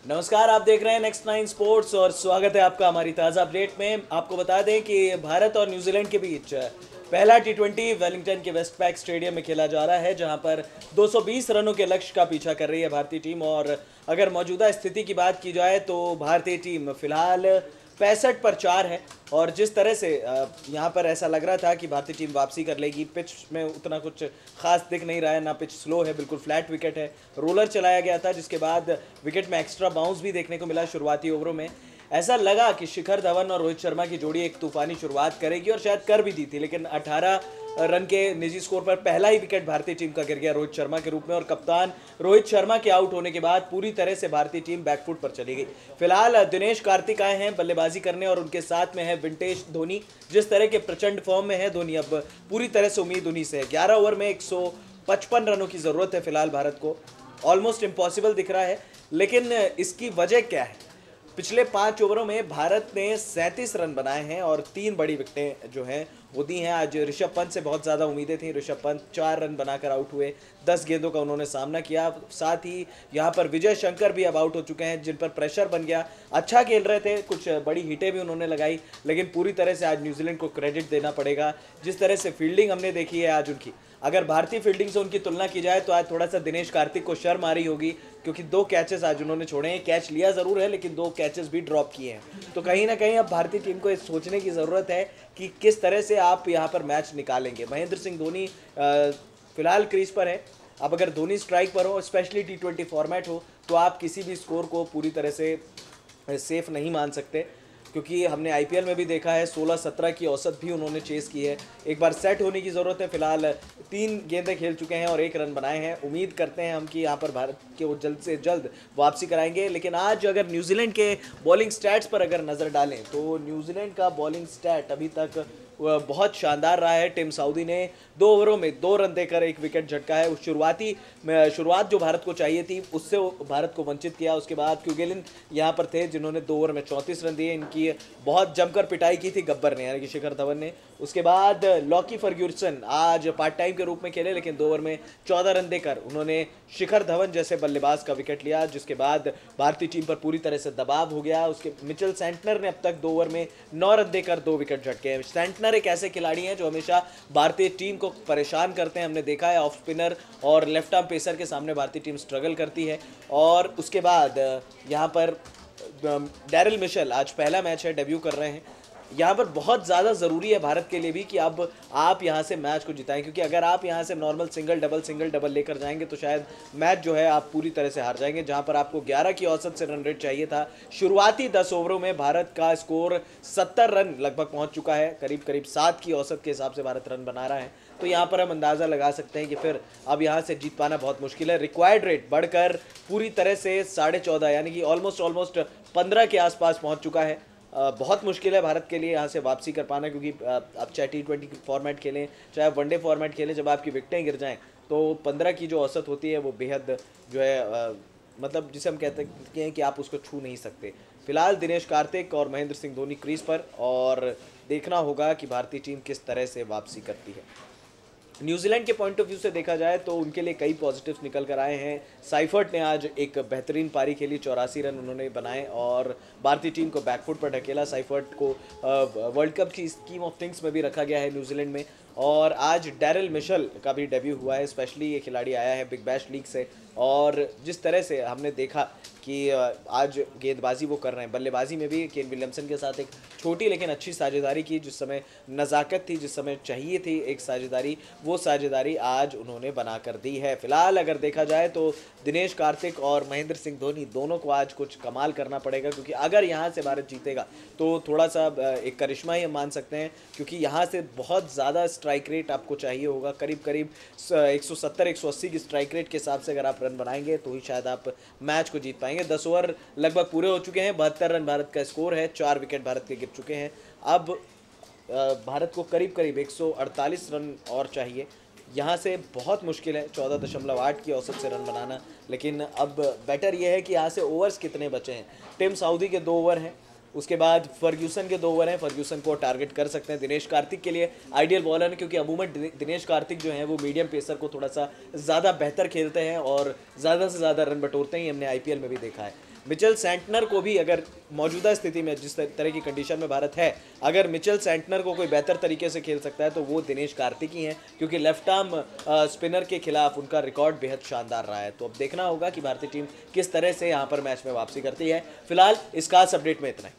नमस्कार, आप देख रहे हैं नेक्स्ट नाइन स्पोर्ट्स और स्वागत है आपका हमारी ताज़ा अपडेट में। आपको बता दें कि भारत और न्यूजीलैंड के बीच पहला टी20 वेलिंगटन के वेस्टपैक स्टेडियम में खेला जा रहा है, जहां पर 220 रनों के लक्ष्य का पीछा कर रही है भारतीय टीम। और अगर मौजूदा स्थिति की बात की जाए तो भारतीय टीम फिलहाल 65 पर 4 है। और जिस तरह से यहाँ पर ऐसा लग रहा था कि भारतीय टीम वापसी कर लेगी, पिच में उतना कुछ खास दिख नहीं रहा है, ना पिच स्लो है, बिल्कुल फ्लैट विकेट है। रोलर चलाया गया था जिसके बाद विकेट में एक्स्ट्रा बाउंस भी देखने को मिला शुरुआती ओवरों में। ऐसा लगा कि शिखर धवन और रोहित शर्मा की जोड़ी एक तूफानी शुरुआत करेगी और शायद कर भी दी थी, लेकिन 18 रन के निजी स्कोर पर पहला ही विकेट भारतीय टीम का गिर गया रोहित शर्मा के रूप में। और कप्तान रोहित शर्मा के आउट होने के बाद पूरी तरह से भारतीय टीम बैकफुट पर चली गई। फिलहाल दिनेश कार्तिक आए हैं बल्लेबाजी करने और उनके साथ में है विंटेज धोनी। जिस तरह के प्रचंड फॉर्म में है धोनी, अब पूरी तरह से उम्मीद उन्हीं से है। 11 ओवर में 155 रनों की जरूरत है फिलहाल भारत को। ऑलमोस्ट इम्पॉसिबल दिख रहा है, लेकिन इसकी वजह क्या है? पिछले 5 ओवरों में भारत ने 37 रन बनाए हैं और 3 बड़ी विकेटें जो हैं वो दी हैं। आज ऋषभ पंत से बहुत ज़्यादा उम्मीदें थी। ऋषभ पंत 4 रन बनाकर आउट हुए, 10 गेंदों का उन्होंने सामना किया। साथ ही यहाँ पर विजय शंकर भी अब आउट हो चुके हैं, जिन पर प्रेशर बन गया। अच्छा खेल रहे थे, कुछ बड़ी हिटें भी उन्होंने लगाई, लेकिन पूरी तरह से आज न्यूजीलैंड को क्रेडिट देना पड़ेगा। जिस तरह से फील्डिंग हमने देखी है आज उनकी, अगर भारतीय फील्डिंग से उनकी तुलना की जाए तो आज थोड़ा सा दिनेश कार्तिक को शर्म आ रही होगी, क्योंकि 2 कैचेस आज उन्होंने छोड़े हैं। कैच लिया ज़रूर है, लेकिन 2 कैचेस भी ड्रॉप किए हैं। तो कहीं ना कहीं अब भारतीय टीम को इस सोचने की ज़रूरत है कि किस तरह से आप यहाँ पर मैच निकालेंगे। महेंद्र सिंह धोनी फिलहाल क्रीज पर है। अब अगर धोनी स्ट्राइक पर हो, स्पेशली टी20 फॉर्मेट हो, तो आप किसी भी स्कोर को पूरी तरह से सेफ नहीं मान सकते, क्योंकि हमने आईपीएल में भी देखा है 16-17 की औसत भी उन्होंने चेस की है। एक बार सेट होने की ज़रूरत है। फिलहाल 3 गेंदें खेल चुके हैं और 1 रन बनाए हैं। उम्मीद करते हैं हम कि यहाँ पर भारत के वो जल्द से जल्द वापसी कराएंगे। लेकिन आज अगर न्यूजीलैंड के बॉलिंग स्टैट्स पर अगर नज़र डालें तो न्यूजीलैंड का बॉलिंग स्टैट अभी तक बहुत शानदार रहा है। टिम साउदी ने 2 ओवरों में 2 रन देकर 1 विकेट झटका है। उस शुरुआत जो भारत को चाहिए थी उससे भारत को वंचित किया। उसके बाद क्यूगेलिन यहाँ पर थे, जिन्होंने 2 ओवर में 34 रन दिए। इनकी बहुत जमकर पिटाई की थी गब्बर ने, यानी कि शिखर धवन ने। उसके बाद लॉकी फर्ग्यूसन आज पार्ट टाइम के रूप में खेले, लेकिन 2 ओवर में 14 रन देकर उन्होंने शिखर धवन जैसे बल्लेबाज का विकेट लिया, जिसके बाद भारतीय टीम पर पूरी तरह से दबाव हो गया। उसके मिचेल सेंटनर ने अब तक 2 ओवर में 9 रन देकर 2 विकेट झटके हैं। सेंटनर एक ऐसे खिलाड़ी हैं जो हमेशा भारतीय टीम को परेशान करते हैं। हमने देखा है ऑफ स्पिनर और लेफ्ट आर्म पेसर के सामने भारतीय टीम स्ट्रगल करती है। और उसके बाद यहाँ पर डैरिल मिशेल आज पहला मैच है, डेब्यू कर रहे हैं। यहाँ पर बहुत ज़्यादा ज़रूरी है भारत के लिए भी कि अब आप यहाँ से मैच को जिताएं, क्योंकि अगर आप यहाँ से नॉर्मल सिंगल डबल लेकर जाएंगे तो शायद मैच जो है आप पूरी तरह से हार जाएंगे। जहाँ पर आपको 11 की औसत से रन रेट चाहिए था। शुरुआती 10 ओवरों में भारत का स्कोर 70 रन लगभग पहुँच चुका है। करीब 7 की औसत के हिसाब से भारत रन बना रहा है। तो यहाँ पर हम अंदाज़ा लगा सकते हैं कि फिर अब यहाँ से जीत पाना बहुत मुश्किल है। रिक्वायर्ड रेट बढ़कर पूरी तरह से 14.5 यानी कि ऑलमोस्ट 15 के आसपास पहुँच चुका है। बहुत मुश्किल है भारत के लिए यहाँ से वापसी कर पाना, क्योंकि आप चाहे टी20 फॉर्मेट खेलें, चाहे वनडे फॉर्मेट खेलें, जब आपकी विकेटें गिर जाएं तो 15 की जो औसत होती है वो बेहद जो है मतलब जिसे हम कहते हैं कि आप उसको छू नहीं सकते। फिलहाल दिनेश कार्तिक और महेंद्र सिंह धोनी क्रीज पर, और देखना होगा कि भारतीय टीम किस तरह से वापसी करती है। न्यूजीलैंड के पॉइंट ऑफ व्यू से देखा जाए तो उनके लिए कई पॉजिटिव्स निकल कर आए हैं। साइफर्ट ने आज एक बेहतरीन पारी खेली, 84 रन उन्होंने बनाए और भारतीय टीम को बैकफुट पर ढकेला। साइफर्ट को वर्ल्ड कप की स्कीम ऑफ थिंग्स में भी रखा गया है न्यूजीलैंड में। और आज डैरिल मिशेल का भी डेब्यू हुआ है। स्पेशली ये खिलाड़ी आया है बिग बैश लीग से, और जिस तरह से हमने देखा कि आज गेंदबाजी वो कर रहे हैं, बल्लेबाजी में भी केन विलियमसन के साथ एक छोटी लेकिन अच्छी साझेदारी की। जिस समय नज़ाकत थी, जिस समय चाहिए थी एक साझेदारी, वो साझेदारी आज उन्होंने बना कर दी है। फिलहाल अगर देखा जाए तो दिनेश कार्तिक और महेंद्र सिंह धोनी दोनों को आज कुछ कमाल करना पड़ेगा, क्योंकि अगर यहाँ से भारत जीतेगा तो थोड़ा सा एक करिश्मा ही हम मान सकते हैं, क्योंकि यहाँ से बहुत ज़्यादा स्ट्राइक रेट आपको चाहिए होगा। करीब 170-180 की स्ट्राइक रेट के हिसाब से अगर आप रन बनाएंगे तो ही शायद आप मैच को जीत पाएंगे। 10 ओवर लगभग पूरे हो चुके हैं, 72 रन भारत का स्कोर है, 4 विकेट भारत के गिर चुके हैं। अब भारत को करीब 148 रन और चाहिए। यहाँ से बहुत मुश्किल है 14.8 की औसत से रन बनाना, लेकिन अब बेटर ये है कि यहाँ से ओवर्स कितने बचे हैं। टिम साउदी के 2 ओवर हैं, उसके बाद फर्ग्यूसन के 2 ओवर हैं, फर्ग्यूसन को टारगेट कर सकते हैं। दिनेश कार्तिक के लिए आइडियल बॉलर है, क्योंकि अमूमन दिनेश कार्तिक जो हैं वो मीडियम पेसर को थोड़ा सा ज़्यादा बेहतर खेलते हैं और ज़्यादा से ज़्यादा रन बटोरते हैं, हमने आईपीएल में भी देखा है। मिचेल सैंटनर को भी, अगर मौजूदा स्थिति में जिस तरह की कंडीशन में भारत है, अगर मिचेल सैंटनर को कोई बेहतर तरीके से खेल सकता है तो वो दिनेश कार्तिक ही हैं, क्योंकि लेफ्ट आर्म स्पिनर के खिलाफ उनका रिकॉर्ड बेहद शानदार रहा है। तो अब देखना होगा कि भारतीय टीम किस तरह से यहाँ पर मैच में वापसी करती है। फिलहाल इस खास अपडेट में इतना ही।